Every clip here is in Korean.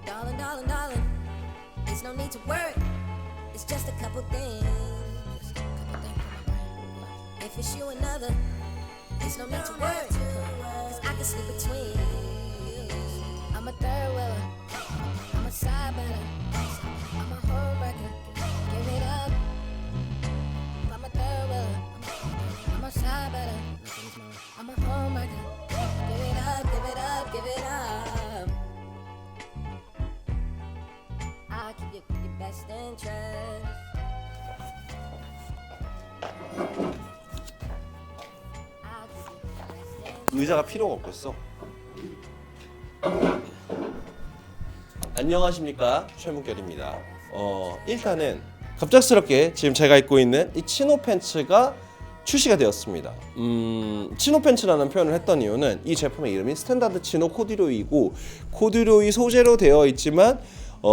Darling, darling, darling, there's no need to worry. It's just a couple things. If it's you and another, there's no need to worry. Cause I can sleep between. I'm a third wheeler, I'm a side better, I'm a home wrecker. Give it up. I'm a third wheeler, I'm a side better, I'm a home wrecker. Give it up, give it up, give it up. I keep your best interest. 의자가 필요가 없겠어. 안녕하십니까, 최문결입니다. 일단은 갑작스럽게 지금 제가 입고 있는 이 치노 팬츠가 출시가 되었습니다. 치노 팬츠라는 표현을 했던 이유는 이 제품의 이름이 스탠다드 치노 코듀로이고, 코듀로이 소재로 되어 있지만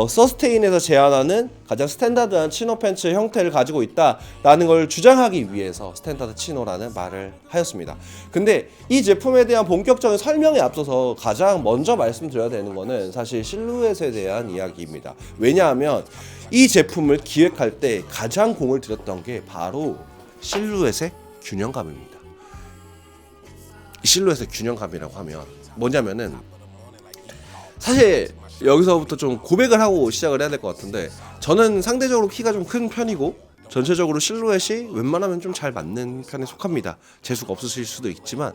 서스테인에서 제안하는 가장 스탠다드한 치노 팬츠 형태를 가지고 있다라는 걸 주장하기 위해서 스탠다드 치노라는 말을 하였습니다. 근데 이 제품에 대한 본격적인 설명에 앞서서 가장 먼저 말씀드려야 되는 거는 사실 실루엣에 대한 이야기입니다. 왜냐하면 이 제품을 기획할 때 가장 공을 들였던 게 바로 실루엣의 균형감입니다. 실루엣의 균형감이라고 하면 뭐냐면은, 사실 여기서부터 좀 고백을 하고 시작을 해야 될 것 같은데, 저는 상대적으로 키가 좀 큰 편이고 전체적으로 실루엣이 웬만하면 좀 잘 맞는 편에 속합니다. 재수가 없으실 수도 있지만,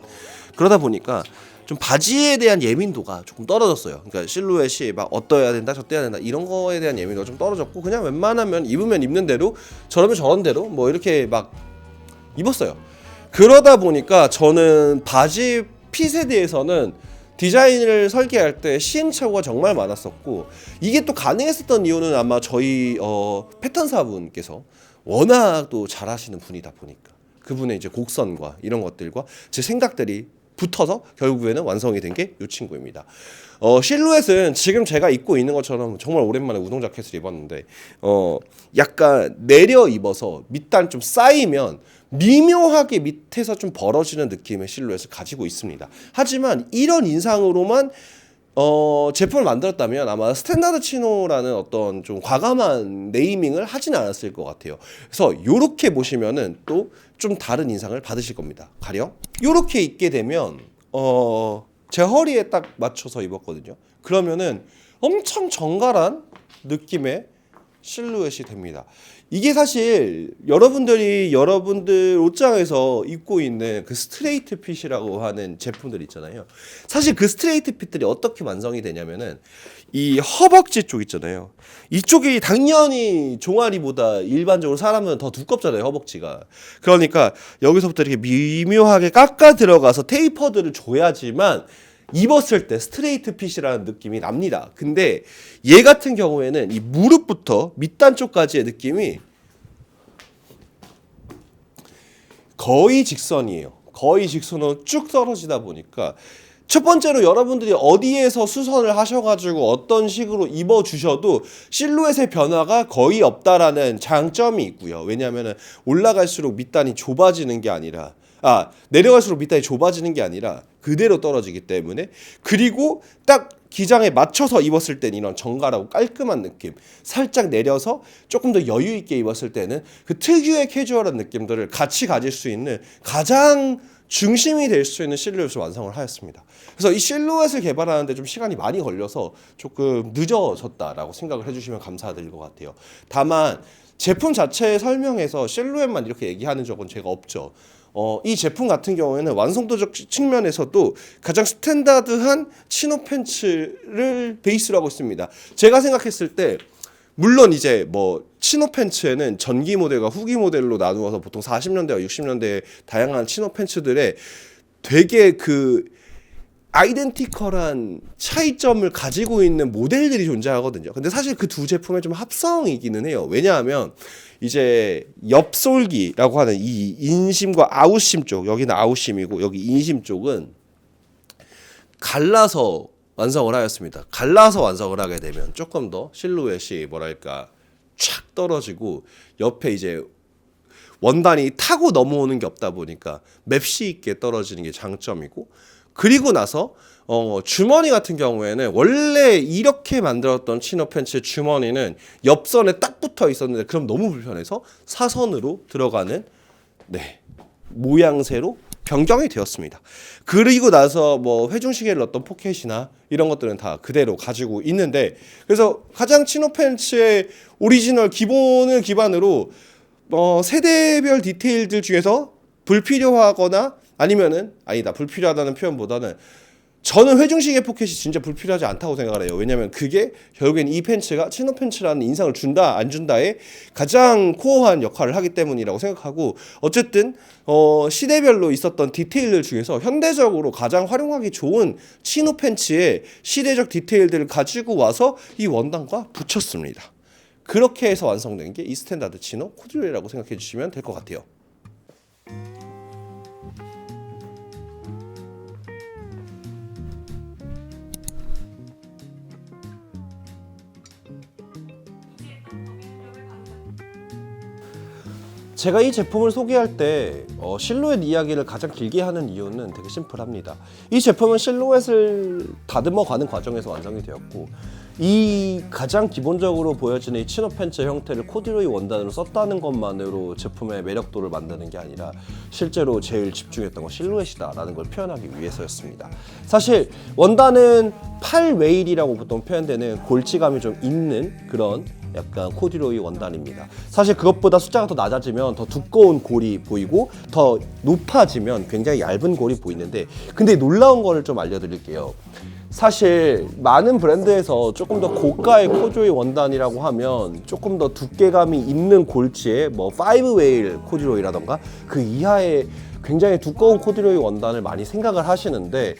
그러다 보니까 좀 바지에 대한 예민도가 조금 떨어졌어요. 그러니까 실루엣이 막 어떠해야 된다 저떠해야 된다 이런 거에 대한 예민도가 좀 떨어졌고, 그냥 웬만하면 입으면 입는 대로 저러면 저런 대로 뭐 이렇게 막 입었어요. 그러다 보니까 저는 바지 핏에 대해서는 디자인을 설계할 때 시행착오가 정말 많았었고, 이게 또 가능했었던 이유는 아마 저희 패턴사분께서 워낙 또 잘하시는 분이다 보니까 그분의 이제 곡선과 이런 것들과 제 생각들이 붙어서 결국에는 완성이 된 게 이 친구입니다. 실루엣은 지금 제가 입고 있는 것처럼 정말 오랜만에 우동 자켓을 입었는데 약간 내려 입어서 밑단 좀 쌓이면 미묘하게 밑에서 좀 벌어지는 느낌의 실루엣을 가지고 있습니다. 하지만 이런 인상으로만 제품을 만들었다면 아마 스탠다드 치노라는 어떤 좀 과감한 네이밍을 하진 않았을 것 같아요. 그래서 요렇게 보시면은 또 좀 다른 인상을 받으실 겁니다. 가령 요렇게 입게 되면 제 허리에 딱 맞춰서 입었거든요. 그러면은 엄청 정갈한 느낌의 실루엣이 됩니다. 이게 사실 여러분들 옷장에서 입고 있는 그 스트레이트 핏이라고 하는 제품들 있잖아요. 사실 그 스트레이트 핏들이 어떻게 완성이 되냐면은 이 허벅지 쪽 있잖아요. 이쪽이 당연히 종아리보다 일반적으로 사람은 더 두껍잖아요, 허벅지가. 그러니까 여기서부터 이렇게 미묘하게 깎아 들어가서 테이퍼드를 줘야지만 입었을 때 스트레이트 핏이라는 느낌이 납니다. 근데 얘 같은 경우에는 이 무릎부터 밑단 쪽까지의 느낌이 거의 직선이에요. 거의 직선으로 쭉 떨어지다 보니까, 첫 번째로 여러분들이 어디에서 수선을 하셔가지고 어떤 식으로 입어주셔도 실루엣의 변화가 거의 없다라는 장점이 있고요. 왜냐하면 올라갈수록 밑단이 좁아지는 게 아니라, 내려갈수록 밑단이 좁아지는 게 아니라 그대로 떨어지기 때문에, 그리고 딱 기장에 맞춰서 입었을 때는 이런 정갈하고 깔끔한 느낌, 살짝 내려서 조금 더 여유 있게 입었을 때는 그 특유의 캐주얼한 느낌들을 같이 가질 수 있는 가장 중심이 될 수 있는 실루엣을 완성을 하였습니다. 그래서 이 실루엣을 개발하는데 좀 시간이 많이 걸려서 조금 늦어졌다라고 생각을 해주시면 감사드릴 것 같아요. 다만 제품 자체의 설명에서 실루엣만 이렇게 얘기하는 적은 제가 없죠. 이 제품 같은 경우에는 완성도적 측면에서도 가장 스탠다드한 치노 팬츠를 베이스로 하고 있습니다. 제가 생각했을 때, 물론 이제 뭐 치노 팬츠에는 전기 모델과 후기 모델로 나누어서 보통 40년대와 60년대의 다양한 치노 팬츠들의 되게 그 아이덴티컬한 차이점을 가지고 있는 모델들이 존재하거든요. 근데 사실 그 두 제품의 좀 합성이기는 해요. 왜냐하면 이제 옆솔기라고 하는 이 인심과 아웃심 쪽, 여기는 아웃심이고 여기 인심 쪽은 갈라서 완성을 하였습니다. 갈라서 완성을 하게 되면 조금 더 실루엣이 뭐랄까 촥 떨어지고, 옆에 이제 원단이 타고 넘어오는 게 없다 보니까 맵시 있게 떨어지는 게 장점이고, 그리고 나서 주머니 같은 경우에는 원래 이렇게 만들었던 치노 팬츠의 주머니는 옆선에 딱 붙어 있었는데 그럼 너무 불편해서 사선으로 들어가는 모양새로 변경이 되었습니다. 그리고 나서 뭐 회중시계를 넣었던 포켓이나 이런 것들은 다 그대로 가지고 있는데, 그래서 가장 치노 팬츠의 오리지널 기본을 기반으로 세대별 디테일들 중에서 불필요하거나 아니면은 아니다, 불필요하다는 표현보다는 저는 회중시계 포켓이 진짜 불필요하지 않다고 생각을 해요. 왜냐면 그게 결국엔 이 팬츠가 치노 팬츠라는 인상을 준다 안 준다에 가장 코어한 역할을 하기 때문이라고 생각하고, 어쨌든 시대별로 있었던 디테일들 중에서 현대적으로 가장 활용하기 좋은 치노 팬츠의 시대적 디테일들을 가지고 와서 이 원단과 붙였습니다. 그렇게 해서 완성된 게 이 스탠다드 치노 코듀로이라고 생각해 주시면 될 것 같아요. 제가 이 제품을 소개할 때 실루엣 이야기를 가장 길게 하는 이유는 되게 심플합니다. 이 제품은 실루엣을 다듬어 가는 과정에서 완성이 되었고, 이 가장 기본적으로 보여지는 이 치노 팬츠 형태를 코듀로이 원단으로 썼다는 것만으로 제품의 매력도를 만드는 게 아니라 실제로 제일 집중했던 건 실루엣이다라는 걸 표현하기 위해서였습니다. 사실 원단은 팔 웨일이라고 보통 표현되는 골치감이 좀 있는 그런 약간 코듀로이 원단입니다. 사실 그것보다 숫자가 더 낮아지면 더 두꺼운 골이 보이고 더 높아지면 굉장히 얇은 골이 보이는데, 근데 놀라운 거를 좀 알려드릴게요. 사실 많은 브랜드에서 조금 더 고가의 코듀로이 원단이라고 하면 조금 더 두께감이 있는 골치에 뭐 5웨일 코듀로이라던가 그 이하의 굉장히 두꺼운 코듀로이 원단을 많이 생각을 하시는데,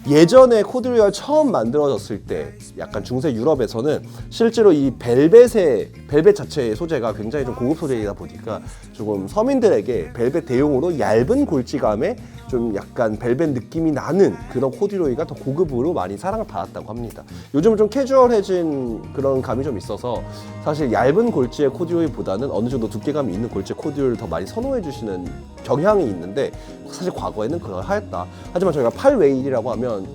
예전에 코듀로이가 처음 만들어졌을 때 약간 중세 유럽에서는 실제로 이 벨벳 자체의 소재가 굉장히 좀 고급 소재이다 보니까 조금 서민들에게 벨벳 대용으로 얇은 골지감에 좀 약간 벨벳 느낌이 나는 그런 코듀로이가 더 고급으로 많이 사랑을 받았다고 합니다. 요즘은 좀 캐주얼해진 그런 감이 좀 있어서 사실 얇은 골지의 코듀로이보다는 어느 정도 두께감이 있는 골지의 코듀로이를 더 많이 선호해 주시는 경향이 있는데, 사실 과거에는 그러하였다. 하지만 저희가 8웨일이라고 하면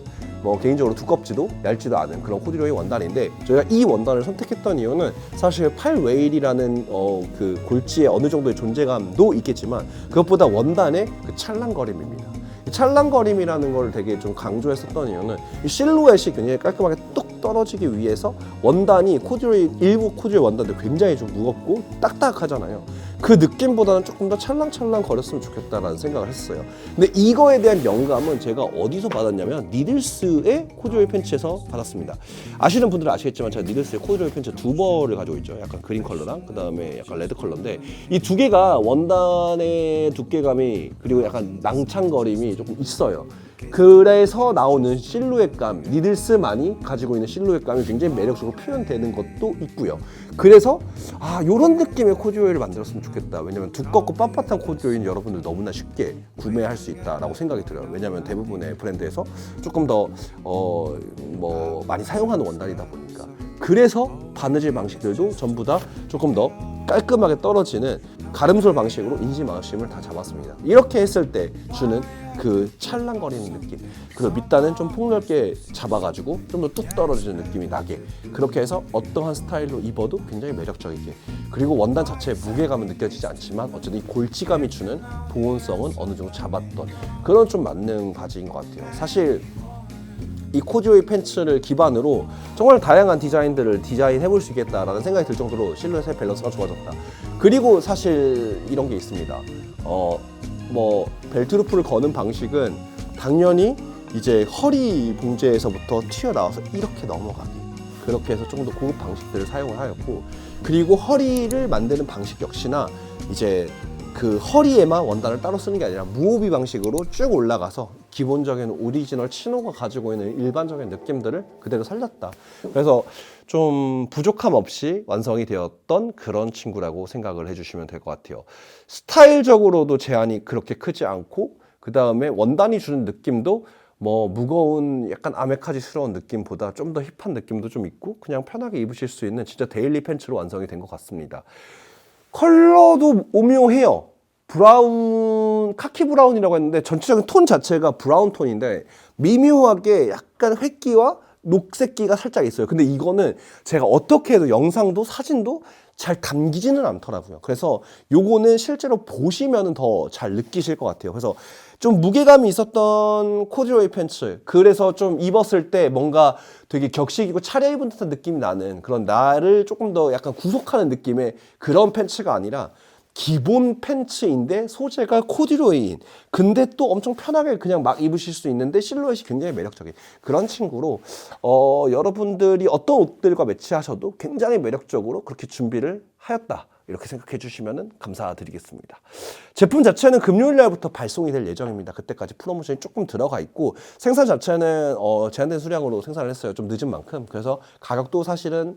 뭐 개인적으로 두껍지도 얇지도 않은 그런 코듀로이 원단인데, 저희가 이 원단을 선택했던 이유는 사실 8웨일이라는 그 골지의 어느 정도의 존재감도 있겠지만 그것보다 원단의 그 찰랑거림입니다. 이 찰랑거림이라는 걸 되게 좀 강조했었던 이유는 이 실루엣이 굉장히 깔끔하게 뚝 떨어지기 위해서 원단이 일부 코듀로이 원단들 굉장히 좀 무겁고 딱딱하잖아요. 그 느낌보다는 조금 더 찰랑찰랑 거렸으면 좋겠다라는 생각을 했어요. 근데 이거에 대한 영감은 제가 어디서 받았냐면 니들스의 코듀로이 팬츠에서 받았습니다. 아시는 분들은 아시겠지만 제가 니들스의 코듀로이 팬츠 두 벌을 가지고 있죠. 약간 그린 컬러랑 그 다음에 약간 레드 컬러인데, 이 두 개가 원단의 두께감이 그리고 약간 낭창거림이 조금 있어요. 그래서 나오는 실루엣감, 니들스만이 가지고 있는 실루엣감이 굉장히 매력적으로 표현되는 것도 있고요. 그래서 요런 느낌의 코듀로이를 만들었으면 좋겠다. 왜냐면 두껍고 빳빳한 코듀로이는 여러분들 너무나 쉽게 구매할 수 있다라고 생각이 들어요. 왜냐면 대부분의 브랜드에서 조금 더 많이 사용하는 원단이다 보니까. 그래서 바느질 방식들도 전부 다 조금 더 깔끔하게 떨어지는 가름솔 방식으로 인지 마우심을 다 잡았습니다. 이렇게 했을 때 주는 그 찰랑거리는 느낌, 그리고 밑단은 좀 폭넓게 잡아가지고 좀 더 뚝 떨어지는 느낌이 나게, 그렇게 해서 어떠한 스타일로 입어도 굉장히 매력적이게, 그리고 원단 자체의 무게감은 느껴지지 않지만 어쨌든 이 골치감이 주는 보온성은 어느 정도 잡았던 그런 좀 맞는 바지인 것 같아요. 사실 이 코듀로이 팬츠를 기반으로 정말 다양한 디자인들을 디자인해 볼 수 있겠다라는 생각이 들 정도로 실루엣의 밸런스가 좋아졌다. 그리고 사실 이런 게 있습니다. 벨트루프를 거는 방식은 당연히 이제 허리 봉제에서부터 튀어나와서 이렇게 넘어가기, 그렇게 해서 조금 더 고급 방식들을 사용을 하였고, 그리고 허리를 만드는 방식 역시나 이제 그 허리에만 원단을 따로 쓰는 게 아니라 무오비 방식으로 쭉 올라가서 기본적인 오리지널 치노가 가지고 있는 일반적인 느낌들을 그대로 살렸다. 그래서 좀 부족함 없이 완성이 되었던 그런 친구라고 생각을 해주시면 될 것 같아요. 스타일적으로도 제한이 그렇게 크지 않고, 그 다음에 원단이 주는 느낌도 뭐 무거운 약간 아메카지스러운 느낌보다 좀 더 힙한 느낌도 좀 있고, 그냥 편하게 입으실 수 있는 진짜 데일리 팬츠로 완성이 된 것 같습니다. 컬러도 오묘해요. 브라운, 카키 브라운이라고 했는데 전체적인 톤 자체가 브라운 톤인데 미묘하게 약간 획기와 녹색기가 살짝 있어요. 근데 이거는 제가 어떻게 해도 영상도 사진도 잘 담기지는 않더라고요. 그래서 요거는 실제로 보시면 더 잘 느끼실 것 같아요. 그래서 좀 무게감이 있었던 코듀로이 팬츠, 그래서 좀 입었을 때 뭔가 되게 격식이고 차려입은 듯한 느낌이 나는 그런 나를 조금 더 약간 구속하는 느낌의 그런 팬츠가 아니라 기본 팬츠인데 소재가 코듀로이인, 근데 또 엄청 편하게 그냥 막 입으실 수 있는데 실루엣이 굉장히 매력적인 그런 친구로 여러분들이 어떤 옷들과 매치하셔도 굉장히 매력적으로 그렇게 준비를 하였다, 이렇게 생각해 주시면 감사드리겠습니다. 제품 자체는 금요일 날부터 발송이 될 예정입니다. 그때까지 프로모션이 조금 들어가 있고 생산 자체는 제한된 수량으로 생산을 했어요. 좀 늦은 만큼. 그래서 가격도 사실은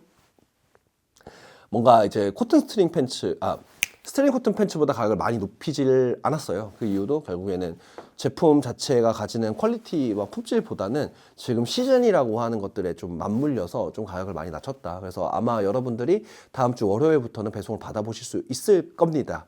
뭔가 이제 코튼 스트링 팬츠, 스트링 코튼 팬츠보다 가격을 많이 높이질 않았어요. 그 이유도 결국에는 제품 자체가 가지는 퀄리티와 품질보다는 지금 시즌이라고 하는 것들에 좀 맞물려서 좀 가격을 많이 낮췄다. 그래서 아마 여러분들이 다음 주 월요일부터는 배송을 받아보실 수 있을 겁니다.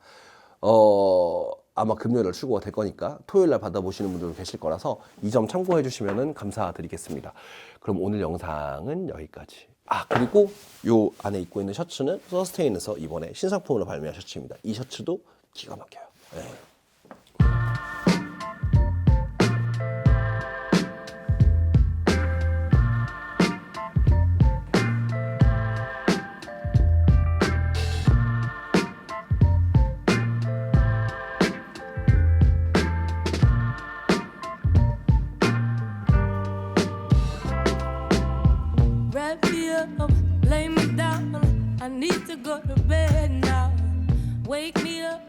아마 금요일에 출고가 될 거니까 토요일 날 받아보시는 분들도 계실 거라서 이 점 참고해 주시면 감사드리겠습니다. 그럼 오늘 영상은 여기까지. 그리고 요 안에 입고 있는 셔츠는 서스테인에서 이번에 신상품으로 발매한 셔츠입니다. 이 셔츠도 기가 막혀요. 네. Wrap me up, lay me down. I need to go to bed now. Wake me up.